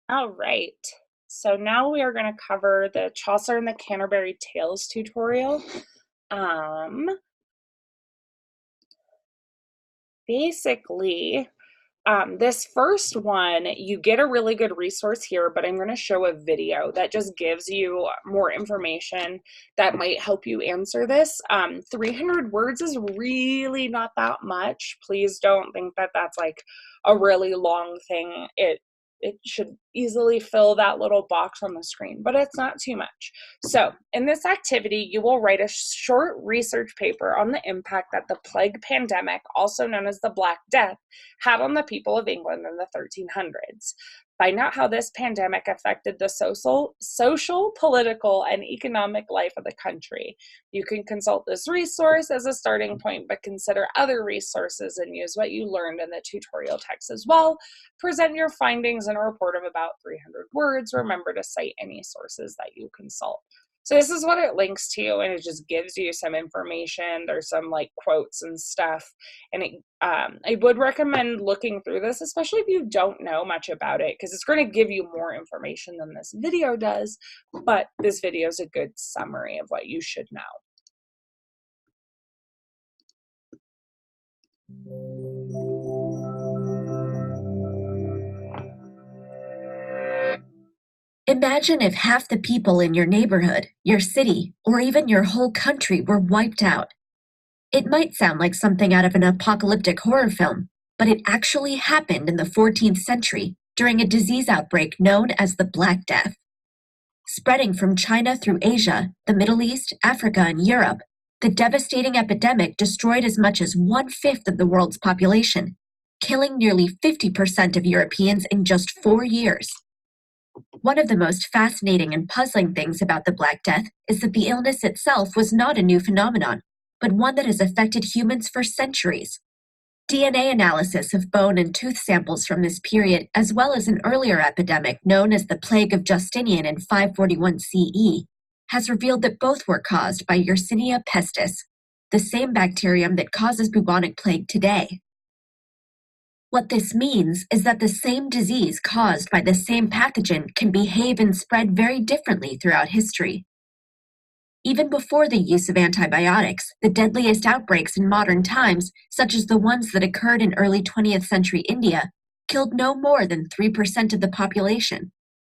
All right. So now we are going to cover the Chaucer and the Canterbury Tales tutorial. Um, basically, this first one, you get a really good resource here, but I'm going to show a video that just gives you more information that might help you answer this. 300 words is really not that much. Please don't think that that's like a really long thing. It should easily fill that little box on the screen, but it's not too much. So in this activity, you will write a short research paper on the impact that the plague pandemic, also known as the Black Death, had on the people of England in the 1300s. Find out how this pandemic affected the social, political, and economic life of the country. You can consult this resource as a starting point, but consider other resources and use what you learned in the tutorial text as well. Present your findings in a report of about 300 words. Remember to cite any sources that you consult. So this is what it links to, and it just gives you some information. There's some like quotes and stuff, and I would recommend looking through this, especially if you don't know much about it, because it's going to give you more information than this video does, but this video is a good summary of what you should know. Imagine if half the people in your neighborhood, your city, or even your whole country were wiped out. It might sound like something out of an apocalyptic horror film, but it actually happened in the 14th century during a disease outbreak known as the Black Death. Spreading from China through Asia, the Middle East, Africa, and Europe, the devastating epidemic destroyed as much as 1/5 of the world's population, killing nearly 50% of Europeans in just 4 years. One of the most fascinating and puzzling things about the Black Death is that the illness itself was not a new phenomenon, but one that has affected humans for centuries. DNA analysis of bone and tooth samples from this period, as well as an earlier epidemic known as the Plague of Justinian in 541 CE, has revealed that both were caused by Yersinia pestis, the same bacterium that causes bubonic plague today. What this means is that the same disease caused by the same pathogen can behave and spread very differently throughout history. Even before the use of antibiotics, the deadliest outbreaks in modern times, such as the ones that occurred in early 20th century India, killed no more than 3% of the population.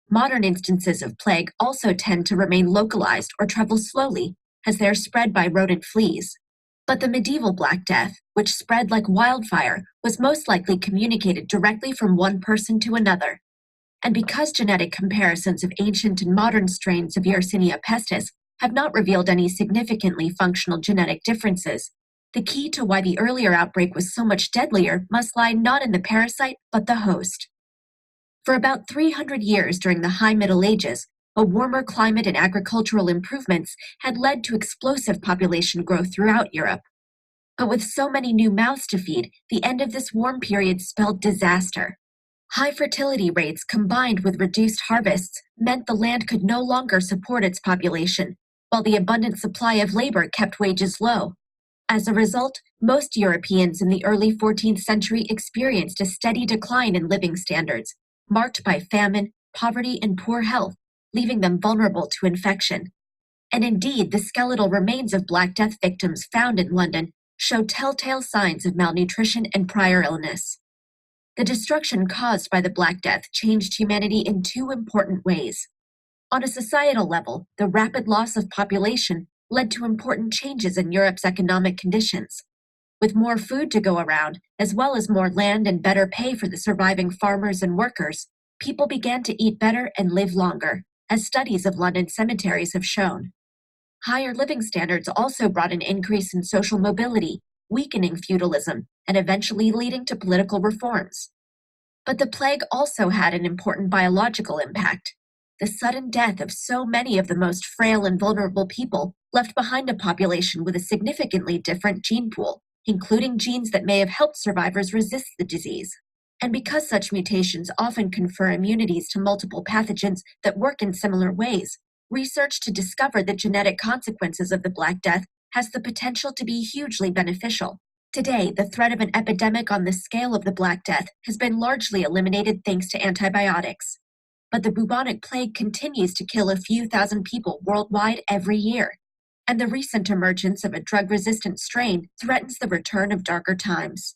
Modern instances of plague also tend to remain localized or travel slowly, as they are spread by rodent fleas. But the medieval Black Death, which spread like wildfire, was most likely communicated directly from one person to another. And because genetic comparisons of ancient and modern strains of Yersinia pestis have not revealed any significantly functional genetic differences, the key to why the earlier outbreak was so much deadlier must lie not in the parasite, but the host. For about 300 years during the High Middle Ages, a warmer climate and agricultural improvements had led to explosive population growth throughout Europe. But with so many new mouths to feed, the end of this warm period spelled disaster. High fertility rates combined with reduced harvests meant the land could no longer support its population, while the abundant supply of labor kept wages low. As a result, most Europeans in the early 14th century experienced a steady decline in living standards, marked by famine, poverty, and poor health, leaving them vulnerable to infection. And indeed, the skeletal remains of Black Death victims found in London show telltale signs of malnutrition and prior illness. The destruction caused by the Black Death changed humanity in two important ways. On a societal level, the rapid loss of population led to important changes in Europe's economic conditions. With more food to go around, as well as more land and better pay for the surviving farmers and workers, people began to eat better and live longer, as studies of London cemeteries have shown. Higher living standards also brought an increase in social mobility, weakening feudalism, and eventually leading to political reforms. But the plague also had an important biological impact. The sudden death of so many of the most frail and vulnerable people left behind a population with a significantly different gene pool, including genes that may have helped survivors resist the disease. And because such mutations often confer immunities to multiple pathogens that work in similar ways, research to discover the genetic consequences of the Black Death has the potential to be hugely beneficial. Today, the threat of an epidemic on the scale of the Black Death has been largely eliminated thanks to antibiotics. but the bubonic plague continues to kill a few thousand people worldwide every year, and the recent emergence of a drug-resistant strain threatens the return of darker times.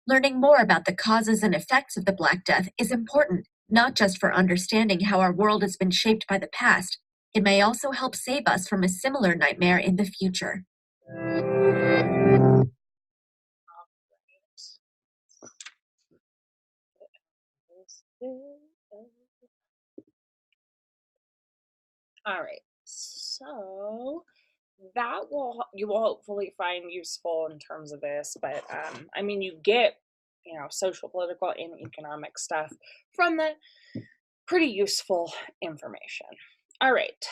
Learning more about the causes and effects of the Black Death is important, not just for understanding how our world has been shaped by the past. It may also help save us from a similar nightmare in the future. All right, so that you will hopefully find useful in terms of this, but I mean, you get, social, political, and economic stuff from the pretty useful information. All right,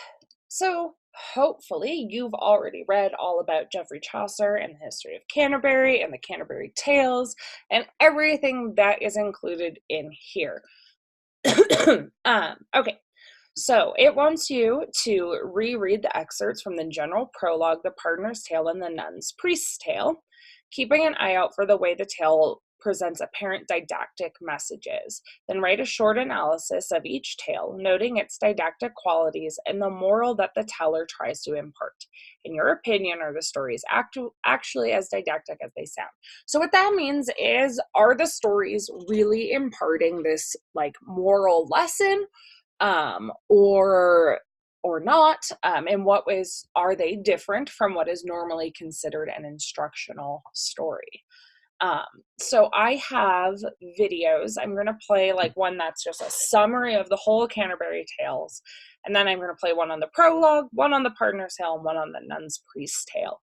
so hopefully you've already read all about Geoffrey Chaucer and the history of Canterbury and the Canterbury Tales and everything that is included in here. Okay, so it wants you to reread the excerpts from the general prologue, the Pardoner's Tale, and the Nun's Priest's Tale, keeping an eye out for the way the tale presents apparent didactic messages. Then write a short analysis of each tale, noting its didactic qualities and the moral that the teller tries to impart. In your opinion, are the stories actually as didactic as they sound? So what that means is, are the stories really imparting this moral lesson, or not? In what ways are they different from what is normally considered an instructional story? So I have videos. I'm going to play one that's just a summary of the whole Canterbury Tales. And then I'm going to play one on the prologue, one on the Pardoner's Tale, and one on the Nun's Priest's Tale.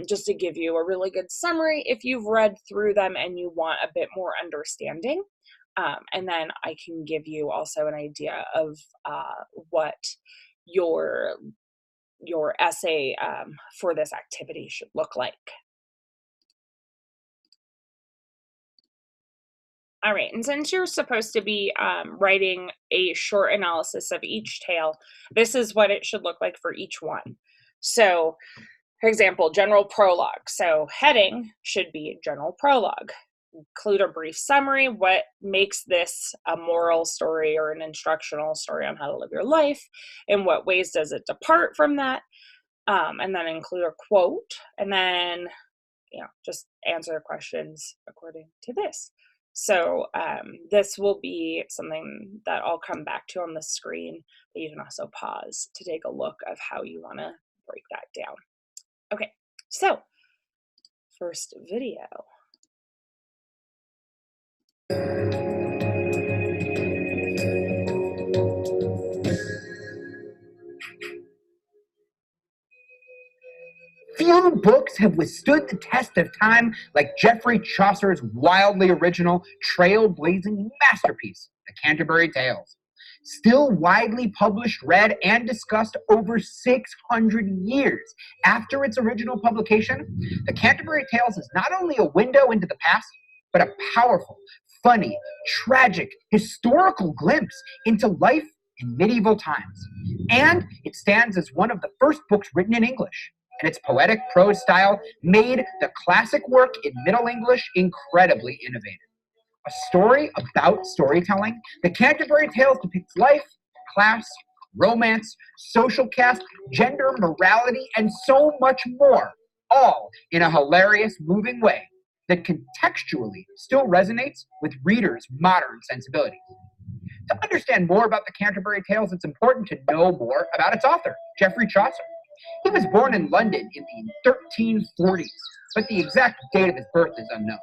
Just to give you a really good summary if you've read through them and you want a bit more understanding. And then I can give you also an idea of what your essay for this activity should look like. All right, and since you're supposed to be writing a short analysis of each tale, this is what it should look like for each one. So, for example, general prologue. So heading should be general prologue. Include a brief summary. What makes this a moral story or an instructional story on how to live your life? In what ways does it depart from that? And then include a quote, and then just answer questions according to this. So this will be something that I'll come back to on the screen, but you can also pause to take a look of how you want to break that down. Okay, so first video. Few books have withstood the test of time like Geoffrey Chaucer's wildly original, trailblazing masterpiece, The Canterbury Tales. Still widely published, read, and discussed over 600 years after its original publication, The Canterbury Tales is not only a window into the past, but a powerful, funny, tragic, historical glimpse into life in medieval times. And it stands as one of the first books written in English, and its poetic prose style made the classic work in Middle English incredibly innovative. A story about storytelling, The Canterbury Tales depicts life, class, romance, social caste, gender, morality, and so much more, all in a hilarious, moving way that contextually still resonates with readers' modern sensibilities. To understand more about The Canterbury Tales, it's important to know more about its author, Geoffrey Chaucer. He was born in London in the 1340s, but the exact date of his birth is unknown.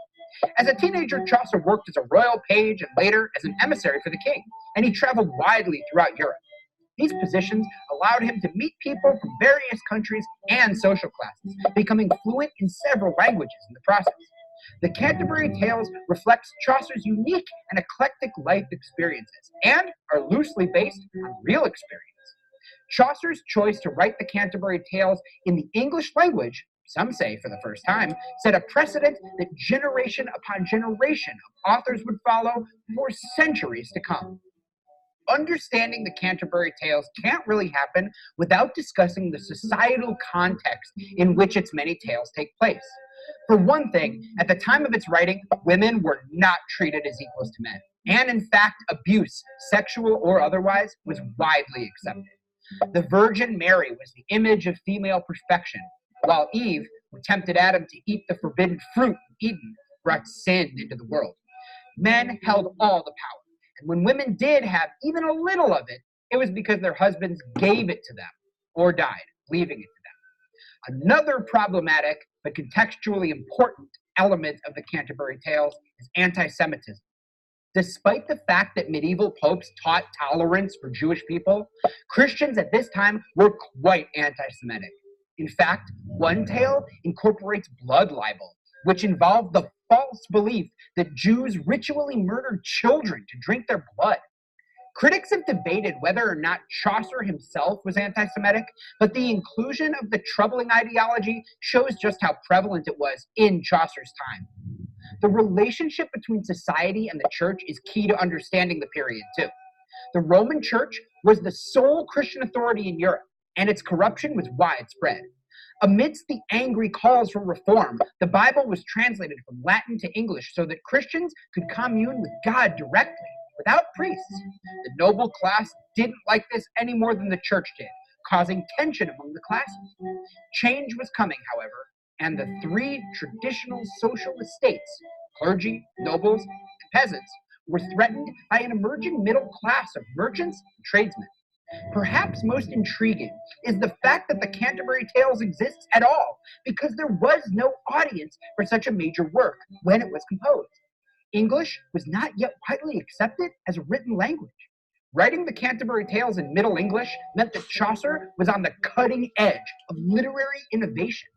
As a teenager, Chaucer worked as a royal page and later as an emissary for the king, and he traveled widely throughout Europe. These positions allowed him to meet people from various countries and social classes, becoming fluent in several languages in the process. The Canterbury Tales reflects Chaucer's unique and eclectic life experiences and are loosely based on real experience. Chaucer's choice to write the Canterbury Tales in the English language, some say for the first time, set a precedent that generation upon generation of authors would follow for centuries to come. Understanding the Canterbury Tales can't really happen without discussing the societal context in which its many tales take place. For one thing, at the time of its writing, women were not treated as equals to men. And in fact, abuse, sexual or otherwise, was widely accepted. The Virgin Mary was the image of female perfection, while Eve, who tempted Adam to eat the forbidden fruit in Eden, brought sin into the world. Men held all the power, and when women did have even a little of it, it was because their husbands gave it to them or died, leaving it to them. Another problematic but contextually important element of the Canterbury Tales is anti-Semitism. Despite the fact that medieval popes taught tolerance for Jewish people, Christians at this time were quite anti-Semitic. In fact, one tale incorporates blood libel, which involved the false belief that Jews ritually murdered children to drink their blood. Critics have debated whether or not Chaucer himself was anti-Semitic, but the inclusion of the troubling ideology shows just how prevalent it was in Chaucer's time. The relationship between society and the church is key to understanding the period, too. The Roman Church was the sole Christian authority in Europe, and its corruption was widespread. Amidst the angry calls for reform, the Bible was translated from Latin to English so that Christians could commune with God directly, without priests. The noble class didn't like this any more than the church did, causing tension among the classes. Change was coming, however, and the three traditional social estates, clergy, nobles, and peasants, were threatened by an emerging middle class of merchants and tradesmen. Perhaps most intriguing is the fact that the Canterbury Tales exists at all, because there was no audience for such a major work when it was composed. English was not yet widely accepted as a written language. Writing the Canterbury Tales in Middle English meant that Chaucer was on the cutting edge of literary innovation.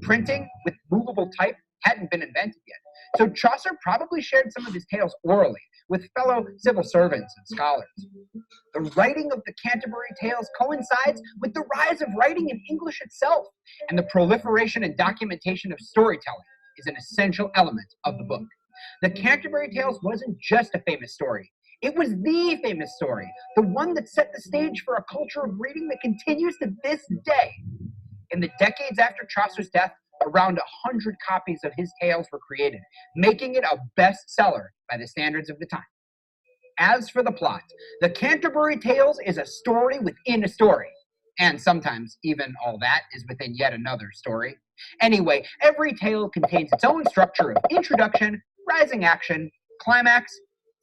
Printing with movable type hadn't been invented yet, so Chaucer probably shared some of his tales orally with fellow civil servants and scholars. The writing of the Canterbury Tales coincides with the rise of writing in English itself, and the proliferation and documentation of storytelling is an essential element of the book. The Canterbury Tales wasn't just a famous story. It was the famous story, the one that set the stage for a culture of reading that continues to this day. In the decades after Chaucer's death, around 100 copies of his tales were created, making it a bestseller by the standards of the time. As for the plot, the Canterbury Tales is a story within a story. And sometimes even all that is within yet another story. Anyway, every tale contains its own structure of introduction, rising action, climax,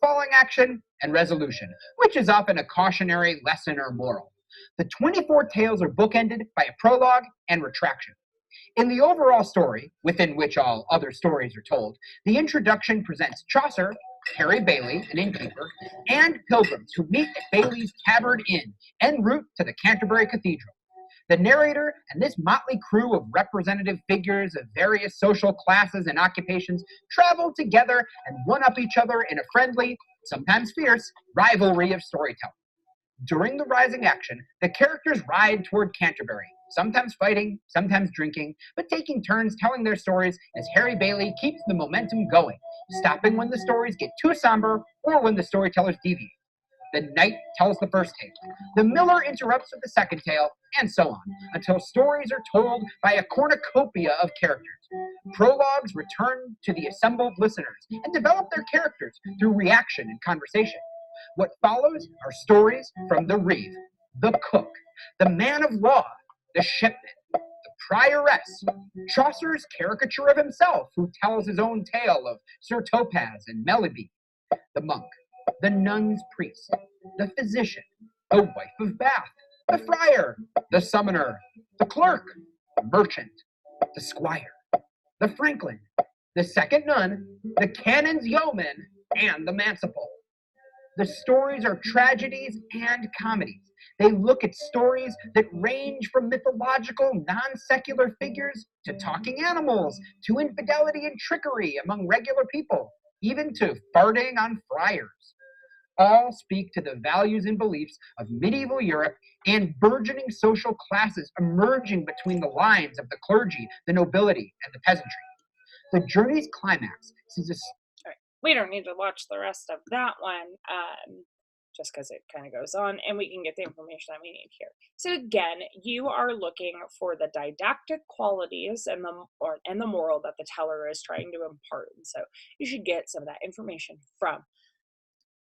falling action, and resolution, which is often a cautionary lesson or moral. The 24 tales are bookended by a prologue and retraction. In the overall story, within which all other stories are told, the introduction presents Chaucer, Harry Bailey, an innkeeper, and pilgrims who meet at Bailey's Tabard Inn en route to the Canterbury Cathedral. The narrator and this motley crew of representative figures of various social classes and occupations travel together and one-up each other in a friendly, sometimes fierce, rivalry of storytelling. During the rising action, the characters ride toward Canterbury, sometimes fighting, sometimes drinking, but taking turns telling their stories as Harry Bailey keeps the momentum going, stopping when the stories get too somber or when the storytellers deviate. The knight tells the first tale, the miller interrupts with the second tale, and so on, until stories are told by a cornucopia of characters. Prologues return to the assembled listeners and develop their characters through reaction and conversation. What follows are stories from the reeve, the cook, the man of law, the shipman, the prioress, Chaucer's caricature of himself, who tells his own tale of Sir Topaz and Melibea, the monk, the nun's priest, the physician, the wife of Bath, the friar, the summoner, the clerk, the merchant, the squire, the franklin, the second nun, the canon's yeoman, and the manciple. The stories are tragedies and comedies. They look at stories that range from mythological, non-secular figures to talking animals, to infidelity and trickery among regular people, even to farting on friars. All speak to the values and beliefs of medieval Europe and burgeoning social classes emerging between the lines of the clergy, the nobility, and the peasantry. The journey's climax sees a we don't need to watch the rest of that one, just because it kind of goes on, and we can get the information that we need here. So again, you are looking for the didactic qualities and the moral that the teller is trying to impart, and so you should get some of that information from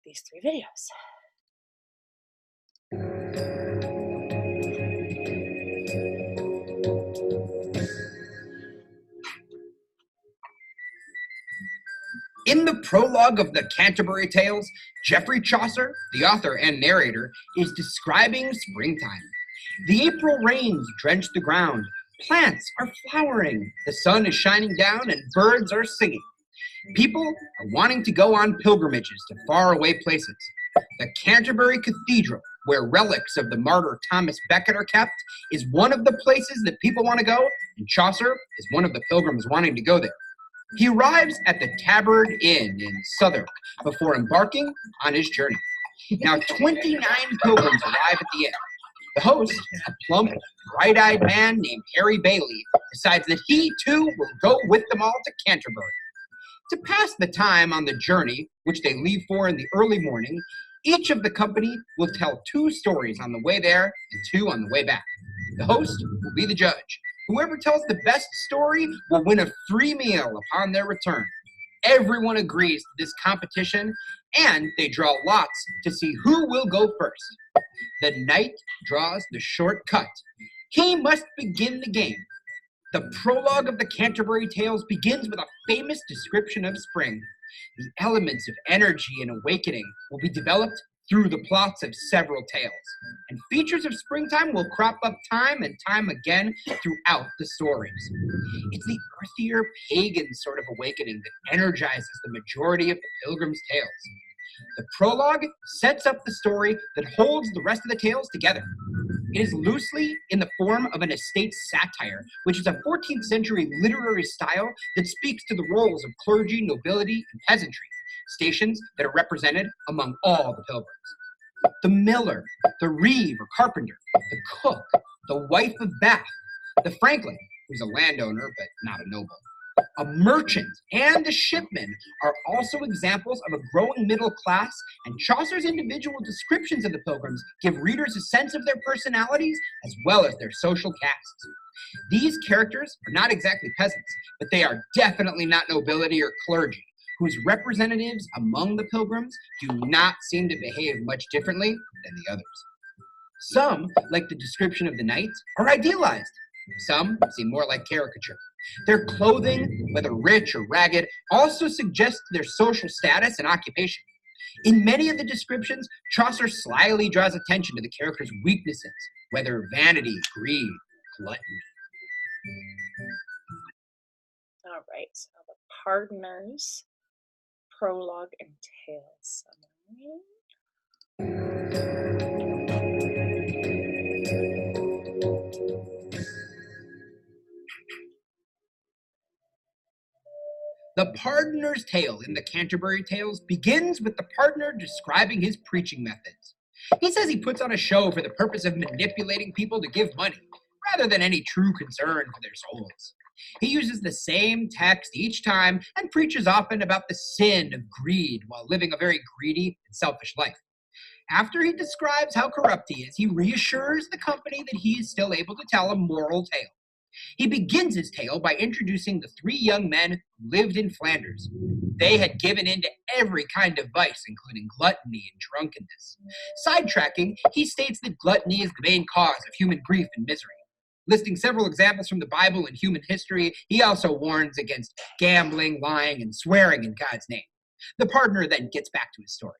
these 3 videos. In the prologue of the Canterbury Tales, Geoffrey Chaucer, the author and narrator, is describing springtime. The April rains drench the ground, plants are flowering, the sun is shining down, and birds are singing. People are wanting to go on pilgrimages to faraway places. The Canterbury Cathedral, where relics of the martyr Thomas Becket are kept, is one of the places that people want to go, and Chaucer is one of the pilgrims wanting to go there. He arrives at the Tabard Inn in Southwark before embarking on his journey. Now, 29 pilgrims arrive at the inn. The host, a plump, bright-eyed man named Harry Bailey, decides that he, too, will go with them all to Canterbury. To pass the time on the journey, which they leave for in the early morning, each of the company will tell 2 stories on the way there and 2 on the way back. The host will be the judge. Whoever tells the best story will win a free meal upon their return. Everyone agrees to this competition, and they draw lots to see who will go first. The knight draws the short cut. He must begin the game. The prologue of the Canterbury Tales begins with a famous description of spring. The elements of energy and awakening will be developed through the plots of several tales, and features of springtime will crop up time and time again throughout the stories. It's the earthier, pagan sort of awakening that energizes the majority of the Pilgrim's Tales. The prologue sets up the story that holds the rest of the tales together. It is loosely in the form of an estate satire, which is a 14th century literary style that speaks to the roles of clergy, nobility, and peasantry, stations that are represented among all the pilgrims. The miller, the reeve or carpenter, the cook, the wife of Bath, the franklin, who's a landowner but not a noble, a merchant, and the shipman are also examples of a growing middle class, and Chaucer's individual descriptions of the pilgrims give readers a sense of their personalities as well as their social castes. These characters are not exactly peasants, but they are definitely not nobility or clergy, whose representatives among the pilgrims do not seem to behave much differently than the others. Some, like the description of the knights, are idealized. Some seem more like caricature. Their clothing, whether rich or ragged, also suggests their social status and occupation. In many of the descriptions, Chaucer slyly draws attention to the characters' weaknesses, whether vanity, greed, gluttony. All right, so the Pardoners, prologue and tale summary. The Pardoner's tale in the Canterbury Tales begins with the pardoner describing his preaching methods. He says he puts on a show for the purpose of manipulating people to give money, rather than any true concern for their souls. He uses the same text each time and preaches often about the sin of greed while living a very greedy and selfish life. After he describes how corrupt he is, he reassures the company that he is still able to tell a moral tale. He begins his tale by introducing the 3 young men who lived in Flanders. They had given in to every kind of vice, including gluttony and drunkenness. Sidetracking, he states that gluttony is the main cause of human grief and misery. Listing several examples from the Bible and human history, he also warns against gambling, lying, and swearing in God's name. The pardoner then gets back to his story.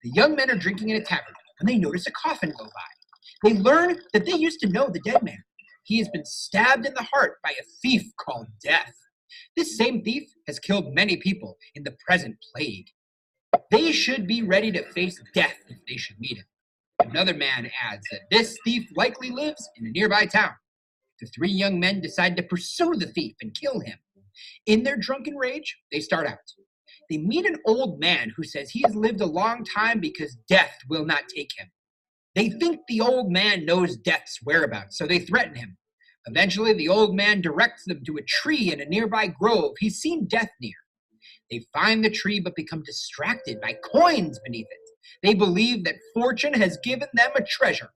The young men are drinking in a tavern when they notice a coffin go by. They learn that they used to know the dead man. He has been stabbed in the heart by a thief called Death. This same thief has killed many people in the present plague. They should be ready to face death if they should meet him. Another man adds that this thief likely lives in a nearby town. The 3 young men decide to pursue the thief and kill him. In their drunken rage, they start out. They meet an old man who says he has lived a long time because death will not take him. They think the old man knows Death's whereabouts, so they threaten him. Eventually, the old man directs them to a tree in a nearby grove he's seen Death near. They find the tree but become distracted by coins beneath it. They believe that fortune has given them a treasure.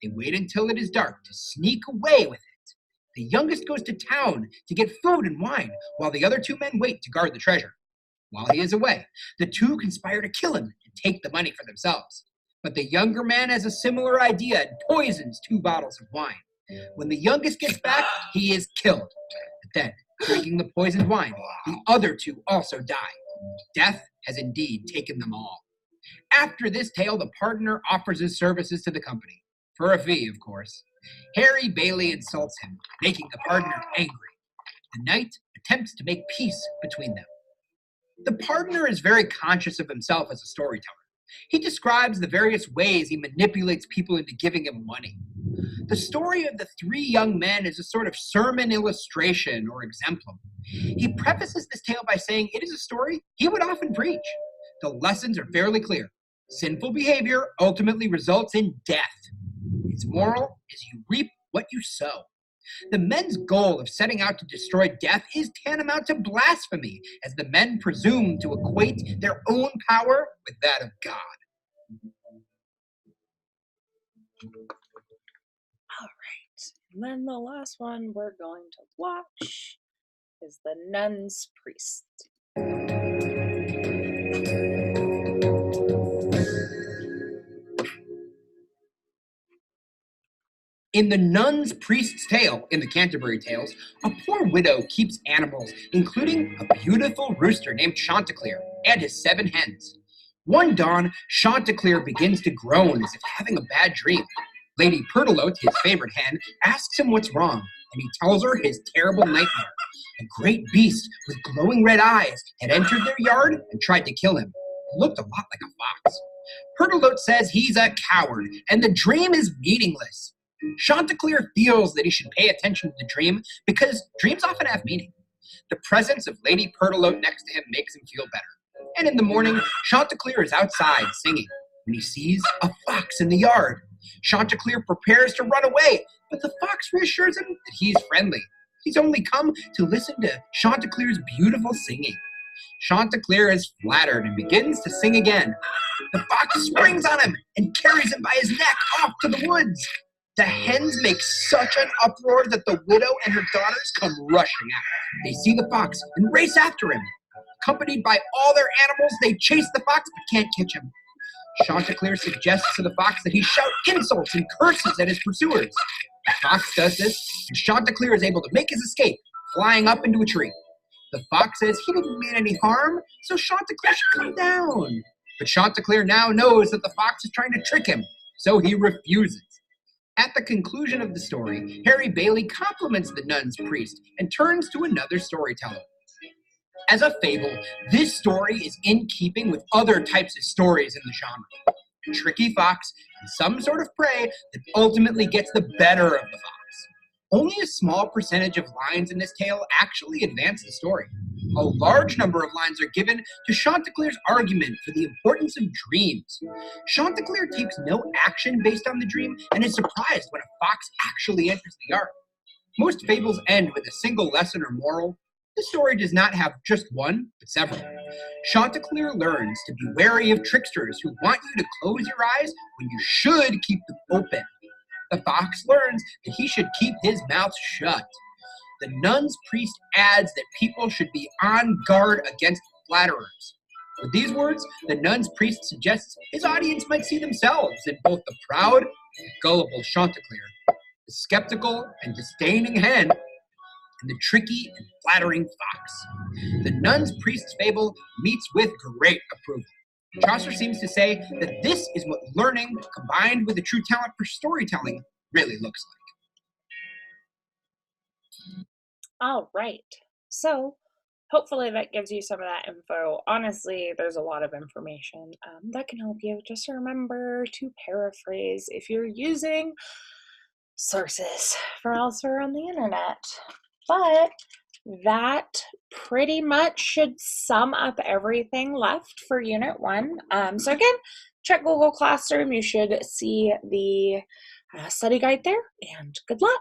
They wait until it is dark to sneak away with it. The youngest goes to town to get food and wine, while the other 2 men wait to guard the treasure. While he is away, the two conspire to kill him and take the money for themselves. But the younger man has a similar idea and poisons 2 bottles of wine. When the youngest gets back, he is killed. But then, drinking the poisoned wine, the other 2 also die. Death has indeed taken them all. After this tale, the partner offers his services to the company. For a fee, of course. Harry Bailey insults him, making the partner angry. The knight attempts to make peace between them. The partner is very conscious of himself as a storyteller. He describes the various ways he manipulates people into giving him money. The story of the 3 young men is a sort of sermon illustration or exemplum. He prefaces this tale by saying it is a story he would often preach. The lessons are fairly clear. Sinful behavior ultimately results in death. Its moral is you reap what you sow. The men's goal of setting out to destroy death is tantamount to blasphemy, as the men presume to equate their own power with that of God. All right. And then the last one we're going to watch is The Nun's Priest. In the Nun's Priest's Tale, in the Canterbury Tales, a poor widow keeps animals, including a beautiful rooster named Chanticleer and his 7 hens. One dawn, Chanticleer begins to groan as if having a bad dream. Lady Pertelote, his favorite hen, asks him what's wrong, and he tells her his terrible nightmare. A great beast with glowing red eyes had entered their yard and tried to kill him. He looked a lot like a fox. Pertelote says he's a coward, and the dream is meaningless. Chanticleer feels that he should pay attention to the dream because dreams often have meaning. The presence of Lady Pertelote next to him makes him feel better. And in the morning, Chanticleer is outside singing when he sees a fox in the yard. Chanticleer prepares to run away, but the fox reassures him that he's friendly. He's only come to listen to Chanticleer's beautiful singing. Chanticleer is flattered and begins to sing again. The fox springs on him and carries him by his neck off to the woods. The hens make such an uproar that the widow and her daughters come rushing out. They see the fox and race after him. Accompanied by all their animals, they chase the fox but can't catch him. Chanticleer suggests to the fox that he shout insults and curses at his pursuers. The fox does this, and Chanticleer is able to make his escape, flying up into a tree. The fox says he didn't mean any harm, so Chanticleer should come down. But Chanticleer now knows that the fox is trying to trick him, so he refuses. At the conclusion of the story, Harry Bailey compliments the nun's priest and turns to another storyteller. As a fable, this story is in keeping with other types of stories in the genre. A tricky fox and some sort of prey that ultimately gets the better of the fox. Only a small percentage of lines in this tale actually advance the story. A large number of lines are given to Chanticleer's argument for the importance of dreams. Chanticleer takes no action based on the dream and is surprised when a fox actually enters the yard. Most fables end with a single lesson or moral. This story does not have just one, but several. Chanticleer learns to be wary of tricksters who want you to close your eyes when you should keep them open. The fox learns that he should keep his mouth shut. The nun's priest adds that people should be on guard against flatterers. With these words, the nun's priest suggests his audience might see themselves in both the proud and gullible Chanticleer, the skeptical and disdaining hen, and the tricky and flattering fox. The nun's priest's fable meets with great approval. Chaucer seems to say that this is what learning combined with a true talent for storytelling really looks like. All right. So hopefully that gives you some of that info. Honestly, there's a lot of information that can help you. Just remember to paraphrase if you're using sources for elsewhere on the internet. But that pretty much should sum up everything left for Unit 1. So again, check Google Classroom. You should see the study guide there, and good luck.